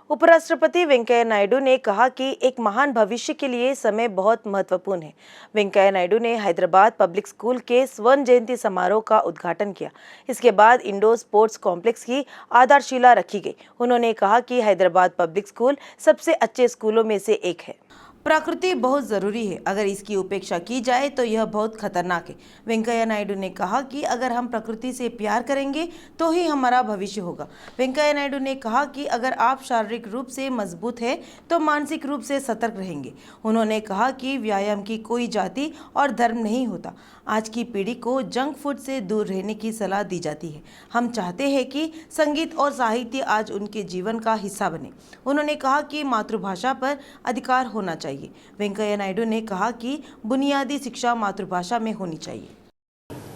उपराष्ट्रपति वेंकैया नायडू ने कहा कि एक महान भविष्य के लिए समय बहुत महत्वपूर्ण है। वेंकैया नायडू ने हैदराबाद पब्लिक स्कूल के स्वर्ण जयंती समारोह का उद्घाटन किया। इसके बाद इंडोर स्पोर्ट्स कॉम्प्लेक्स की आधारशिला रखी गई। उन्होंने कहा कि हैदराबाद पब्लिक स्कूल सबसे अच्छे स्कूलों में से एक है। प्रकृति बहुत ज़रूरी है, अगर इसकी उपेक्षा की जाए तो यह बहुत खतरनाक है। वेंकैया नायडू ने कहा कि अगर हम प्रकृति से प्यार करेंगे तो ही हमारा भविष्य होगा। वेंकैया नायडू ने कहा कि अगर आप शारीरिक रूप से मजबूत हैं तो मानसिक रूप से सतर्क रहेंगे। उन्होंने कहा कि व्यायाम की कोई जाति और धर्म नहीं होता। आज की पीढ़ी को जंक फूड से दूर रहने की सलाह दी जाती है। हम चाहते हैं कि संगीत और साहित्य आज उनके जीवन का हिस्सा बने। उन्होंने कहा कि मातृभाषा पर अधिकार होना चाहिए। वेंकैया नायडू ने कहा कि बुनियादी शिक्षा मातृभाषा में होनी चाहिए।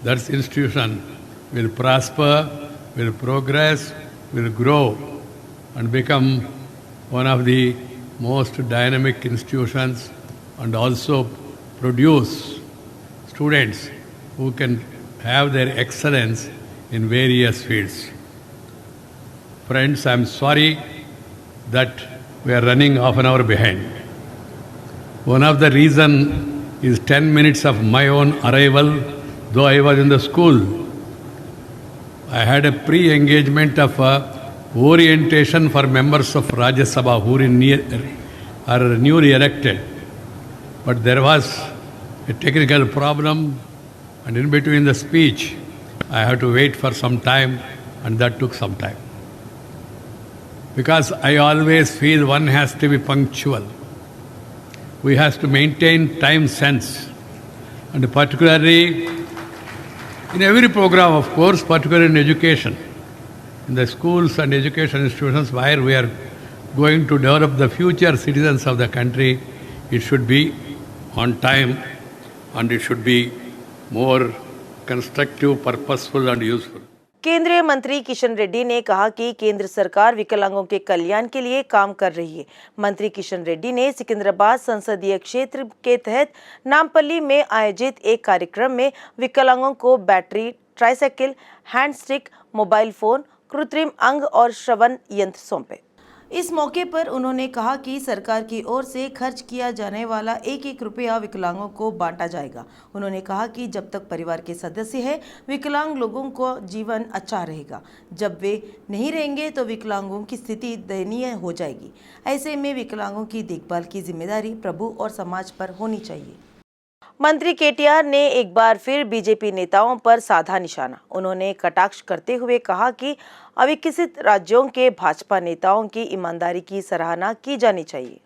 That institution will prosper, will progress, will grow and become one of the most dynamic institutions and also produce students who can have their excellence in various fields. Friends, I am sorry that we are running half an hour behind. One of the reason is 10 minutes of my own arrival. Though I was in the school, I had a pre-engagement of orientation for members of Rajya Sabha who are newly elected. But there was a technical problem, and in between the speech, I had to wait for some time, and that took some time. Because I always feel one has to be punctual. We have to maintain time sense, and particularly in every program, of course, particularly in education, in the schools and education institutions where we are going to develop the future citizens of the country, it should be on time and it should be more constructive, purposeful and useful. केंद्रीय मंत्री किशन रेड्डी ने कहा कि केंद्र सरकार विकलांगों के कल्याण के लिए काम कर रही है। मंत्री किशन रेड्डी ने सिकंदराबाद संसदीय क्षेत्र के तहत नामपल्ली में आयोजित एक कार्यक्रम में विकलांगों को battery, tricycle, hand stick, mobile phone, कृत्रिम अंग और श्रवण यंत्र सौंपे। इस मौके पर उन्होंने कहा कि सरकार की ओर से खर्च किया जाने वाला एक एक रुपया विकलांगों को बांटा जाएगा। उन्होंने कहा कि जब तक परिवार के सदस्य हैं, विकलांग लोगों को जीवन अच्छा रहेगा। जब वे नहीं रहेंगे तो विकलांगों की स्थिति दयनीय हो जाएगी। ऐसे में विकलांगों की देखभाल की जिम्मेदारी प्रभु और समाज पर होनी चाहिए। मंत्री केटीआर ने एक बार फिर बीजेपी नेताओं पर साधा निशाना। उन्होंने कटाक्ष करते हुए कहा कि अविकसित राज्यों के भाजपा नेताओं की ईमानदारी की सराहना की जानी चाहिए।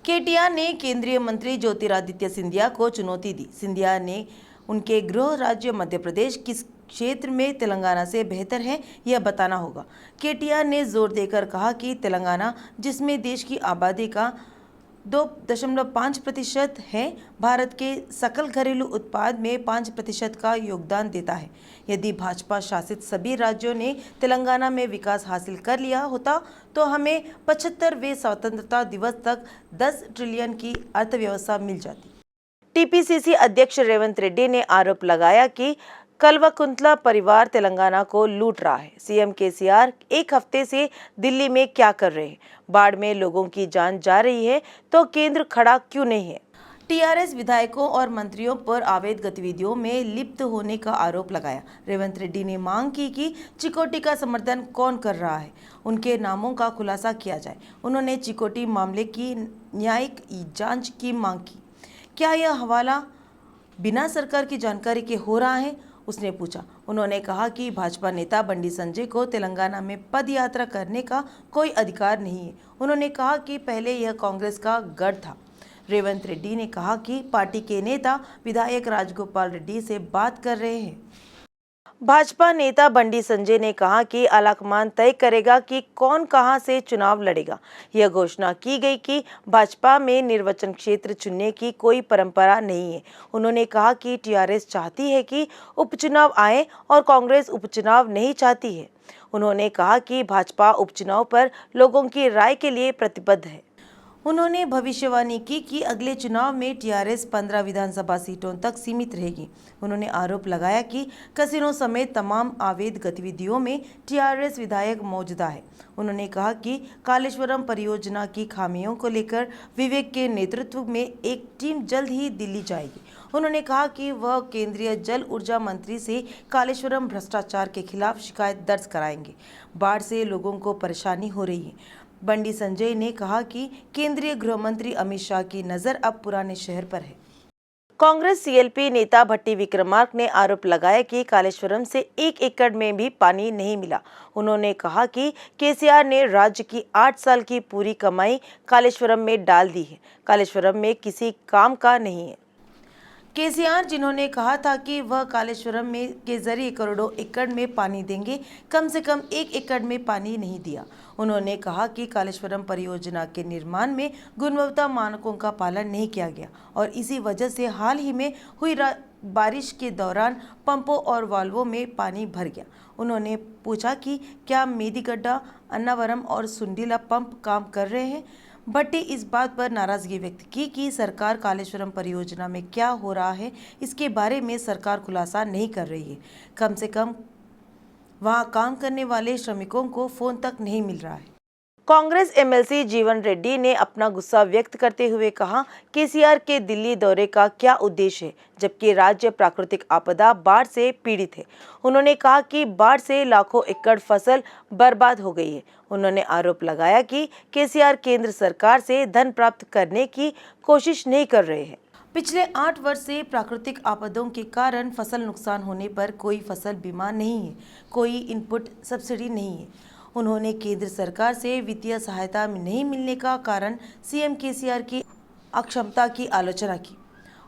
केटीआर ने केंद्रीय मंत्री ज्योतिरादित्य सिंधिया को चुनौती दी। सिंधिया ने उनके गृह राज्य मध्य प्रदेश किस क्षेत्र में तेलंगाना से बेहतर है यह बताना होगा। केटीआर ने जोर देकर कहा कि तेलंगाना, जिसमें देश की आबादी का 2.5% है, भारत के सकल घरेलू उत्पाद में 5% का योगदान देता है। यदि भाजपा शासित सभी राज्यों ने तेलंगाना में विकास हासिल कर लिया होता तो हमें 75वें स्वतंत्रता दिवस तक 10 ट्रिलियन की अर्थव्यवस्था मिल जाती। टीपीसीसी अध्यक्ष रेवंत रेड्डी ने आरोप लगाया कि कल्वाकुंतला परिवार तेलंगाना को लूट रहा है। सीएम केसीआर एक हफ्ते से दिल्ली में क्या कर रहे हैं? बाढ़ में लोगों की जान जा रही है तो केंद्र खड़ा क्यों नहीं है? टीआरएस विधायकों और मंत्रियों पर अवैध गतिविधियों में लिप्त होने का आरोप लगाया। रेवंत रेड्डी ने मांग की कि चिकोटी का समर्थन कौन कर रहा है, उनके नामों का खुलासा किया जाए। उन्होंने चिकोटी मामले की न्यायिक जांच की मांग की। क्या यह हवाला बिना सरकार की जानकारी के हो रहा है? उसने पूछा। उन्होंने कहा कि भाजपा नेता बंडी संजय को तेलंगाना में पद यात्रा करने का कोई अधिकार नहीं है। उन्होंने कहा कि पहले यह कांग्रेस का गढ़ था। रेवंत रेड्डी ने कहा कि पार्टी के नेता विधायक राजगोपाल रेड्डी से बात कर रहे हैं। भाजपा नेता बंडी संजय ने कहा कि आलाकमान तय करेगा कि कौन कहां से चुनाव लड़ेगा। यह घोषणा की गई कि भाजपा में निर्वाचन क्षेत्र चुनने की कोई परंपरा नहीं है। उन्होंने कहा कि टीआरएस चाहती है कि उपचुनाव आए और कांग्रेस उपचुनाव नहीं चाहती है। उन्होंने कहा कि भाजपा उपचुनाव पर लोगों की राय के लिए प्रतिबद्ध है। उन्होंने भविष्यवाणी की कि अगले चुनाव में टीआरएस 15 विधानसभा सीटों तक सीमित रहेगी। उन्होंने आरोप लगाया कि कैसीनो समेत तमाम अवैध गतिविधियों में टीआरएस विधायक मौजूदा है। उन्होंने कहा कि कालेश्वरम परियोजना की खामियों को लेकर विवेक के नेतृत्व में एक टीम जल्द ही दिल्ली जाएगी। उन्होंने कहा कि वह केंद्रीय जल ऊर्जा मंत्री से कालेश्वरम भ्रष्टाचार के खिलाफ शिकायत दर्ज कराएंगे। बाढ़ से लोगों को परेशानी हो रही है। बंडी संजय ने कहा कि केंद्रीय गृह मंत्री अमित शाह की नजर अब पुराने शहर पर है। कांग्रेस सीएलपी नेता भट्टी विक्रमार्क ने आरोप लगाया कि कालेश्वरम से 1 एकड़ में भी पानी नहीं मिला। उन्होंने कहा कि केसीआर ने राज्य की 8 साल की पूरी कमाई कालेश्वरम में डाल दी है। कालेश्वरम में किसी काम का नहीं है। केसीआर जिन्होंने कहा था कि वह कालेश्वरम में के जरिए करोड़ों एकड़ में पानी देंगे, कम से कम 1 एकड़ में पानी नहीं दिया। उन्होंने कहा कि कालेश्वरम परियोजना के निर्माण में गुणवत्ता मानकों का पालन नहीं किया गया और इसी वजह से हाल ही में हुई बारिश के दौरान पंपों और वाल्वों में पानी भर गया। उन्होंने पूछा कि क्या मेदिगड्ढा, अन्नावरम और सुंडीला पंप काम कर रहे हैं। भट्टी इस बात पर नाराजगी व्यक्त की कि सरकार कालेश्वरम परियोजना में क्या हो रहा है इसके बारे में सरकार खुलासा नहीं कर रही है। कम से कम वहां काम करने वाले श्रमिकों को फोन तक नहीं मिल रहा है। कांग्रेस एमएलसी जीवन रेड्डी ने अपना गुस्सा व्यक्त करते हुए कहा, केसीआर के दिल्ली दौरे का क्या उद्देश्य है जबकि राज्य प्राकृतिक आपदा बाढ़ से पीड़ित है। उन्होंने कहा कि बाढ़ से लाखों एकड़ फसल बर्बाद हो गई है। उन्होंने आरोप लगाया कि केसीआर केंद्र सरकार से धन प्राप्त करने की कोशिश नहीं कर रहे हैं। पिछले 8 वर्ष से प्राकृतिक आपदाओं के कारण फसल नुकसान होने पर कोई फसल बीमा नहीं है, कोई इनपुट सब्सिडी नहीं है। उन्होंने केंद्र सरकार से वित्तीय सहायता नहीं मिलने का कारण सीएम केसीआर की अक्षमता की आलोचना की।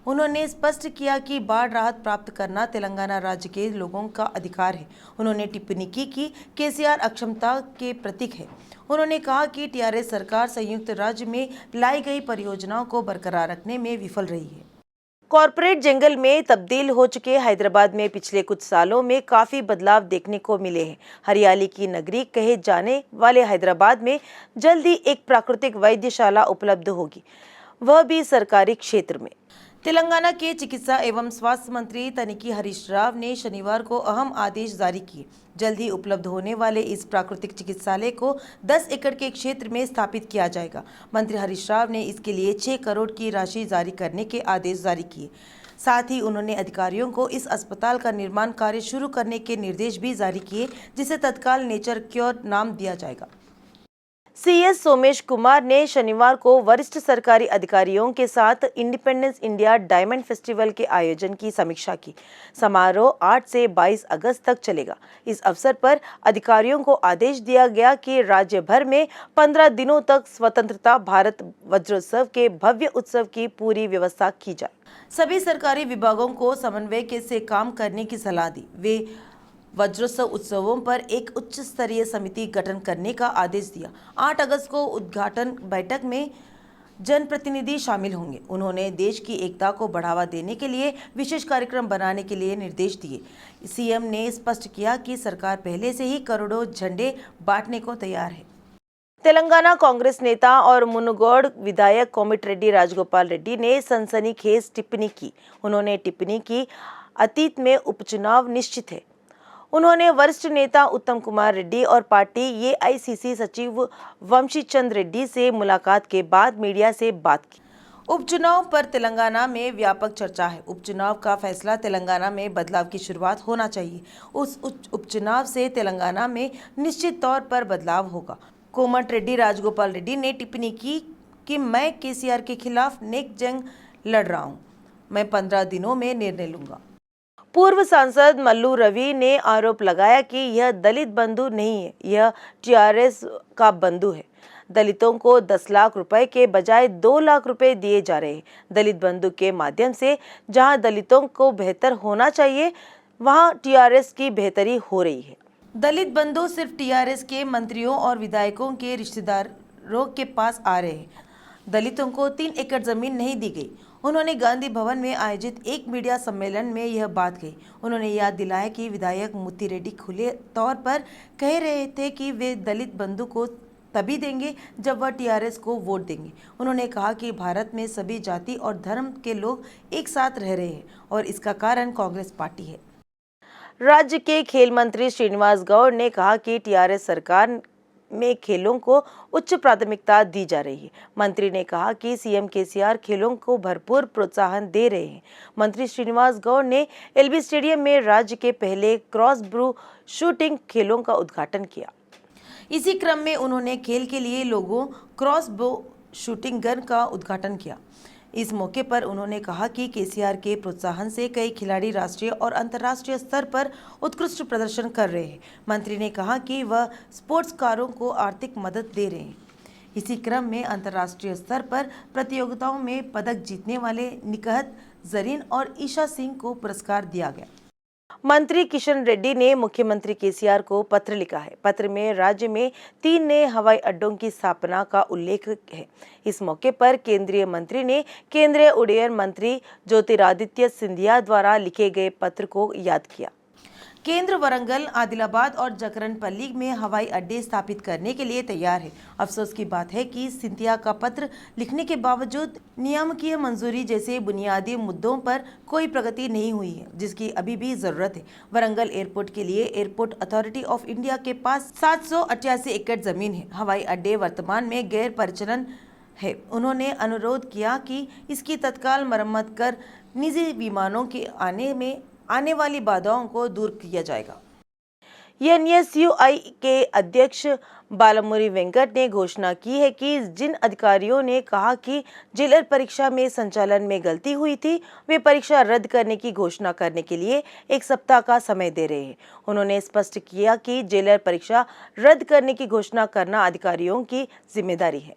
उन्होंने स्पष्ट किया कि बाढ़ राहत प्राप्त करना तेलंगाना राज्य के लोगों का अधिकार है। उन्होंने टिप्पणी की कि केसीआर अक्षमता के प्रतीक है। उन्होंने कहा कि टीआरएस सरकार संयुक्त राज्य में लाई गई परियोजनाओं को बरकरार रखने में विफल रही है। कॉरपोरेट जंगल में तब्दील हो चुके हैदराबाद में पिछले कुछ सालों में काफ़ी बदलाव देखने को मिले हैं। हरियाली की नगरी कहे जाने वाले हैदराबाद में जल्द ही एक प्राकृतिक वैद्यशाला उपलब्ध होगी, वह भी सरकारी क्षेत्र में। तेलंगाना के चिकित्सा एवं स्वास्थ्य मंत्री तनिकी हरीश राव ने शनिवार को अहम आदेश जारी किए। जल्द ही उपलब्ध होने वाले इस प्राकृतिक चिकित्सालय को 10 एकड़ के क्षेत्र में स्थापित किया जाएगा। मंत्री हरीश राव ने इसके लिए 6 करोड़ की राशि जारी करने के आदेश जारी किए। साथ ही उन्होंने अधिकारियों को इस अस्पताल का निर्माण कार्य शुरू करने के निर्देश भी जारी किए, जिसे तत्काल नेचर क्योर नाम दिया जाएगा। सीएस सोमेश कुमार ने शनिवार को वरिष्ठ सरकारी अधिकारियों के साथ इंडिपेंडेंस इंडिया डायमंड फेस्टिवल के आयोजन की समीक्षा की। समारोह 8 से 22 अगस्त तक चलेगा। इस अवसर पर अधिकारियों को आदेश दिया गया कि राज्य भर में 15 दिनों तक स्वतंत्रता भारत वज्रोत्सव के भव्य उत्सव की पूरी व्यवस्था की जाए। सभी सरकारी विभागों को समन्वय से काम करने की सलाह दी। वे वज्रोत्सव उत्सवों पर एक उच्च स्तरीय समिति गठन करने का आदेश दिया। 8 अगस्त को उद्घाटन बैठक में जनप्रतिनिधि शामिल होंगे। उन्होंने देश की एकता को बढ़ावा देने के लिए विशेष कार्यक्रम बनाने के लिए निर्देश दिए। सीएम ने स्पष्ट किया कि सरकार पहले से ही करोड़ों झंडे बांटने को तैयार है। तेलंगाना कांग्रेस नेता और मुनुगोड विधायक कोमिटिरेड्डी राजगोपाल रेड्डी ने सनसनीखेज टिप्पणी की। उन्होंने टिप्पणी की, अतीत में उपचुनाव निश्चित है। उन्होंने वरिष्ठ नेता उत्तम कुमार रेड्डी और पार्टी एआईसीसी सचिव वंशी चंद रेड्डी से मुलाकात के बाद मीडिया से बात की। उपचुनाव पर तेलंगाना में व्यापक चर्चा है। उपचुनाव का फैसला तेलंगाना में बदलाव की शुरुआत होना चाहिए। उस उपचुनाव से तेलंगाना में निश्चित तौर पर बदलाव होगा। कोमटिरेड्डी राजगोपाल रेड्डी ने टिप्पणी की कि मैं केसीआर के खिलाफ नेक जंग लड़ रहा हूं। मैं 15 दिनों में निर्णय लूंगा। पूर्व सांसद मल्लू रवि ने आरोप लगाया कि यह दलित बंधु नहीं है, यह टीआरएस का बंधु है। दलितों को 10 लाख रुपए के बजाय 2 लाख रुपए दिए जा रहे हैं। दलित बंधु के माध्यम से जहां दलितों को बेहतर होना चाहिए, वहां टीआरएस की बेहतरी हो रही है। दलित बंधु सिर्फ टीआरएस के मंत्रियों और विधायकों के रिश्तेदारों के पास आ रहे हैं। दलितों को 3 एकड़ जमीन नहीं दी गई। उन्होंने गांधी भवन में आयोजित एक मीडिया सम्मेलन में यह बात कही। उन्होंने याद दिलाया कि विधायक मुत्ती रेड्डी खुले तौर पर कह रहे थे कि वे दलित बंधु को तभी देंगे जब वह टीआरएस को वोट देंगे। उन्होंने कहा कि भारत में सभी जाति और धर्म के लोग एक साथ रह रहे हैं और इसका कारण कांग्रेस पार्टी है। राज्य के खेल मंत्री श्रीनिवास गौड़ ने कहा कि टीआरएस सरकार में खेलों को उच्च प्राथमिकता दी जा रही है। मंत्री ने कहा कि सीएम केसीआर खेलों को भरपूर प्रोत्साहन दे रहे हैं। मंत्री श्रीनिवास गौड़ ने एलबी स्टेडियम में राज्य के पहले क्रॉस ब्रू शूटिंग खेलों का उद्घाटन किया। इसी क्रम में उन्होंने खेल के लिए लोगों क्रॉस बो शूटिंग गन का उद्घाटन किया। इस मौके पर उन्होंने कहा कि केसीआर के प्रोत्साहन से कई खिलाड़ी राष्ट्रीय और अंतर्राष्ट्रीय स्तर पर उत्कृष्ट प्रदर्शन कर रहे हैं। मंत्री ने कहा कि वह स्पोर्ट्सकारों को आर्थिक मदद दे रहे हैं। इसी क्रम में अंतर्राष्ट्रीय स्तर पर प्रतियोगिताओं में पदक जीतने वाले निकहत जरीन और ईशा सिंह को पुरस्कार दिया गया। मंत्री किशन रेड्डी ने मुख्यमंत्री केसीआर को पत्र लिखा है। पत्र में राज्य में 3 नए हवाई अड्डों की स्थापना का उल्लेख है। इस मौके पर केंद्रीय मंत्री ने केंद्रीय उड्डयन मंत्री ज्योतिरादित्य सिंधिया द्वारा लिखे गए पत्र को याद किया। केंद्र वरंगल, आदिलाबाद और जकरनपल्ली में हवाई अड्डे स्थापित करने के लिए तैयार है। अफसोस की बात है कि सिंधिया का पत्र लिखने के बावजूद नियामकीय मंजूरी जैसे बुनियादी मुद्दों पर कोई प्रगति नहीं हुई है, जिसकी अभी भी जरूरत है। वरंगल एयरपोर्ट के लिए एयरपोर्ट अथॉरिटी ऑफ इंडिया के पास 788 एकड़ जमीन है। हवाई अड्डे वर्तमान में गैर परिचालन है। उन्होंने अनुरोध किया कि इसकी तत्काल मरम्मत कर निजी विमानों के आने वाली बाधाओं को दूर किया जाएगा। एनएसयूआई के अध्यक्ष बालामुरी वेंकट ने घोषणा की है कि जिन अधिकारियों ने कहा कि जेलर परीक्षा में संचालन में गलती हुई थी, वे परीक्षा रद्द करने की घोषणा करने के लिए 1 सप्ताह का समय दे रहे हैं। उन्होंने स्पष्ट किया कि जेलर परीक्षा रद्द करने की घोषणा करना अधिकारियों की जिम्मेदारी है।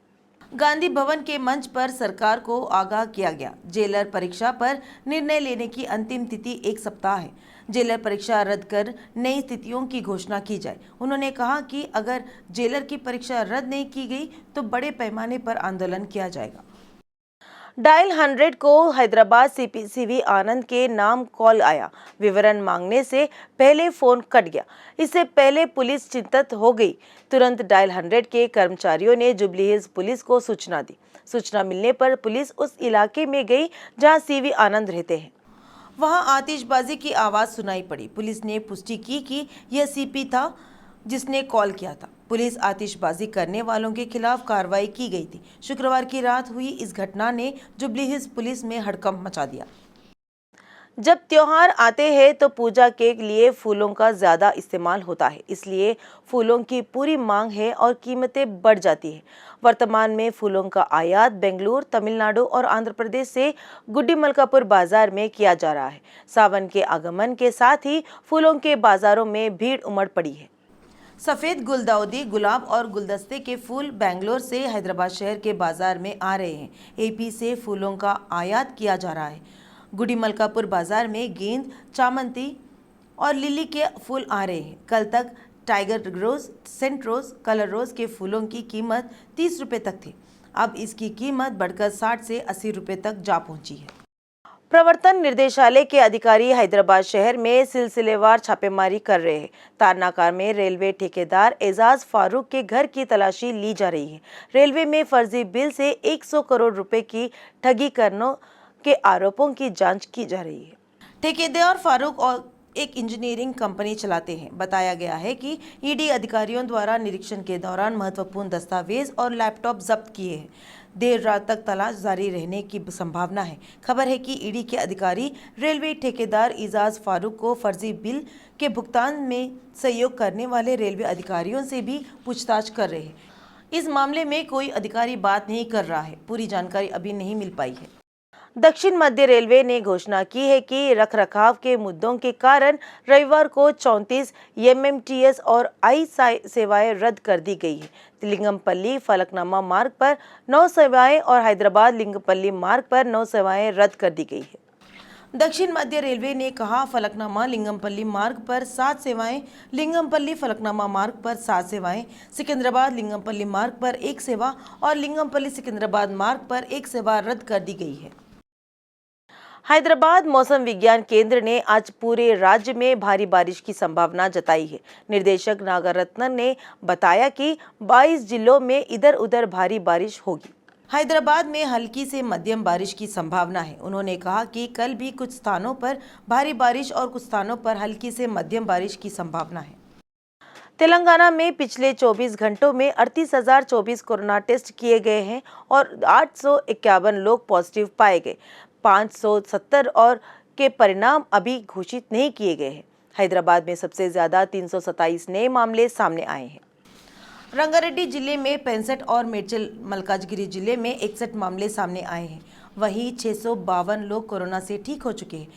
गांधी भवन के मंच पर सरकार को आगाह किया गया। जेलर परीक्षा पर निर्णय लेने की अंतिम तिथि 1 सप्ताह है। जेलर परीक्षा रद्द कर नई तिथियों की घोषणा की जाए। उन्होंने कहा कि अगर जेलर की परीक्षा रद्द नहीं की गई तो बड़े पैमाने पर आंदोलन किया जाएगा। डायल 100 को हैदराबाद सीपी आनंद के नाम कॉल आया। विवरण मांगने से पहले फोन कट गया। इससे पहले पुलिस चिंतित हो गई। तुरंत डायल 100 के कर्मचारियों ने जुबली हिल्स पुलिस को सूचना दी। सूचना मिलने पर पुलिस उस इलाके में गई जहां सीवी आनंद रहते हैं। वहां आतिशबाजी की आवाज सुनाई पड़ी। पुलिस ने पुष्टि की कि यह सीपी था जिसने कॉल किया था। पुलिस आतिशबाजी करने वालों के खिलाफ कार्रवाई की गई थी। शुक्रवार की रात हुई इस घटना ने जुबली हिल्स पुलिस में हड़कंप मचा दिया। जब त्योहार आते हैं तो पूजा के लिए फूलों का ज्यादा इस्तेमाल होता है, इसलिए फूलों की पूरी मांग है और कीमतें बढ़ जाती है। वर्तमान में फूलों का आयात बेंगलुरु, तमिलनाडु और आंध्र प्रदेश से गुड्डीमलकापुर बाजार में किया जा रहा है। सावन के आगमन के साथ ही फूलों के बाजारों में भीड़ उमड़ पड़ी है। सफ़ेद गुलदाउदी, गुलाब और गुलदस्ते के फूल बेंगलोर से हैदराबाद शहर के बाजार में आ रहे हैं। एपी से फूलों का आयात किया जा रहा है। गुड्डीमलकापुर बाजार में गेंद, चामंती और लिली के फूल आ रहे हैं। कल तक टाइगर रोज, सेंट रोज, कलर रोज के फूलों की कीमत 30 रुपये तक थी। अब इसकी कीमत बढ़कर 60 से 80 रुपये तक जा पहुंची है। प्रवर्तन निदेशालय के अधिकारी हैदराबाद शहर में सिलसिलेवार छापेमारी कर रहे हैं। तारनाका में रेलवे ठेकेदार एजाज फारूक के घर की तलाशी ली जा रही है। रेलवे में फर्जी बिल से 100 करोड़ रुपए की ठगी करने के आरोपों की जांच की जा रही है। ठेकेदार फारूक और एक इंजीनियरिंग कंपनी चलाते हैं। बताया गया है कि ईडी अधिकारियों द्वारा निरीक्षण के दौरान महत्वपूर्ण दस्तावेज और लैपटॉप जब्त किए हैं। देर रात तक तलाश जारी रहने की संभावना है। खबर है कि ईडी के अधिकारी रेलवे ठेकेदार एजाज फारूक को फर्जी बिल के भुगतान में सहयोग करने वाले रेलवे अधिकारियों से भी पूछताछ कर रहे हैं। इस मामले में कोई अधिकारी बात नहीं कर रहा है। पूरी जानकारी अभी नहीं मिल पाई है। दक्षिण मध्य रेलवे ने घोषणा की है कि रखरखाव के मुद्दों के कारण रविवार को 34 एमएमटीएस और आई सेवाएं रद्द कर दी गई है। लिंगमपल्ली फलकनामा मार्ग पर 9 सेवाएं और हैदराबाद लिंगमपल्ली मार्ग पर 9 सेवाएं रद्द कर दी गई है। दक्षिण मध्य रेलवे ने कहा, फलकनामा लिंगमपल्ली मार्ग पर 7 सेवाएं, लिंगमपल्ली फलकनामा मार्ग पर 7 सेवाएं, सिकंदराबाद लिंगमपल्ली मार्ग पर 1 सेवा और लिंगमपल्ली सिकंदराबाद मार्ग पर 1 सेवा रद्द कर दी गई है। हैदराबाद मौसम विज्ञान केंद्र ने आज पूरे राज्य में भारी बारिश की संभावना जताई है। निर्देशक नागरत्न ने बताया कि 22 जिलों में इधर उधर भारी बारिश होगी। हैदराबाद में हल्की से मध्यम बारिश की संभावना है। उन्होंने कहा कि कल भी कुछ स्थानों पर भारी बारिश और कुछ स्थानों पर हल्की से मध्यम बारिश की संभावना है। तेलंगाना में पिछले 24 घंटों में 38,024 कोरोना टेस्ट किए गए हैं और 851 लोग पॉजिटिव पाए गए। 570 और के परिणाम अभी घोषित नहीं किए गए हैं। हैदराबाद में सबसे ज्यादा 327 नए मामले सामने आए हैं। रंगारेड्डी जिले में 65 और मेड्चल मल्काजगिरी जिले में 61 मामले सामने आए हैं। वहीं 652 लोग कोरोना से ठीक हो चुके हैं।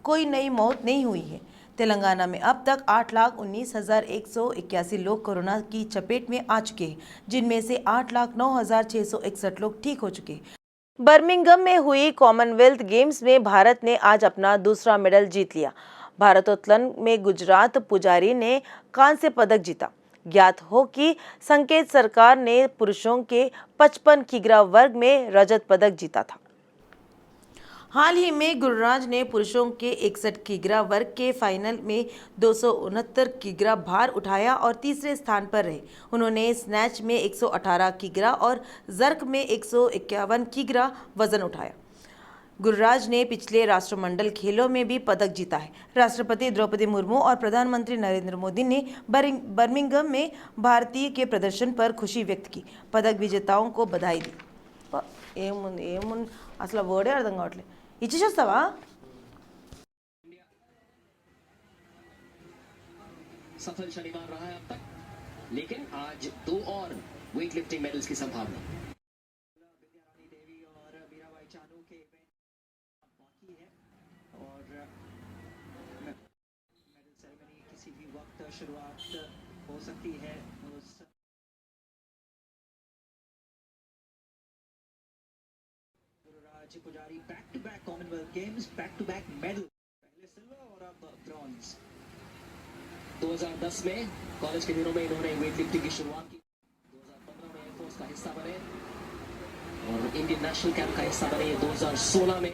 कोई नई मौत नहीं हुई है। तेलंगाना में अब तक 8,19,181 लोग कोरोना की चपेट में आ चुके हैं, जिनमें से 8,09,661 लोग ठीक हो चुके हैं। बर्मिंघम में हुई कॉमनवेल्थ गेम्स में भारत ने आज अपना दूसरा मेडल जीत लिया। भारोत्तोलन में गुजरात पुजारी ने कांस्य पदक जीता। ज्ञात हो कि संकेत सरकार ने पुरुषों के 55 किग्रा वर्ग में रजत पदक जीता था। हाल ही में गुरुराज ने पुरुषों के 61 किग्रा वर्ग के फाइनल में 269 किग्रा भार उठाया और तीसरे स्थान पर रहे। उन्होंने स्नैच में 118 किग्रा और जर्क में 151 किग्रा वजन उठाया। गुरुराज ने पिछले राष्ट्रमंडल खेलों में भी पदक जीता है। राष्ट्रपति द्रौपदी मुर्मू और प्रधानमंत्री नरेंद्र मोदी ने बर्मिंघम में भारतीय के प्रदर्शन पर खुशी व्यक्त की। पदक विजेताओं को बधाई दी। అసలు వర్డే అర్థం కావట్లేదు. ఇచ్చేసేస్తావా? सफल शनिवार रहा है अब तक, लेकिन आज 2 और वेट लिफ्टिंग मेडल्स की संभावना। विद्यारानी देवी और मीराबाई चानू के इवेंट बाकी है और मेडल सेरेमनी किसी भी वक्त शुरुआत हो सकती है। Gururaj Pujari back to back Commonwealth games, back to back medal, पहले सिल्वर और अब ब्रॉन्ज। 2010 में कॉलेज के दिनों में इन्होंने वेट लिफ्टिंग की शुरुआत की। 2015 में एयरफोर्स का हिस्सा बने और इंडियन नेशनल कैंप का हिस्सा बने। 2016 में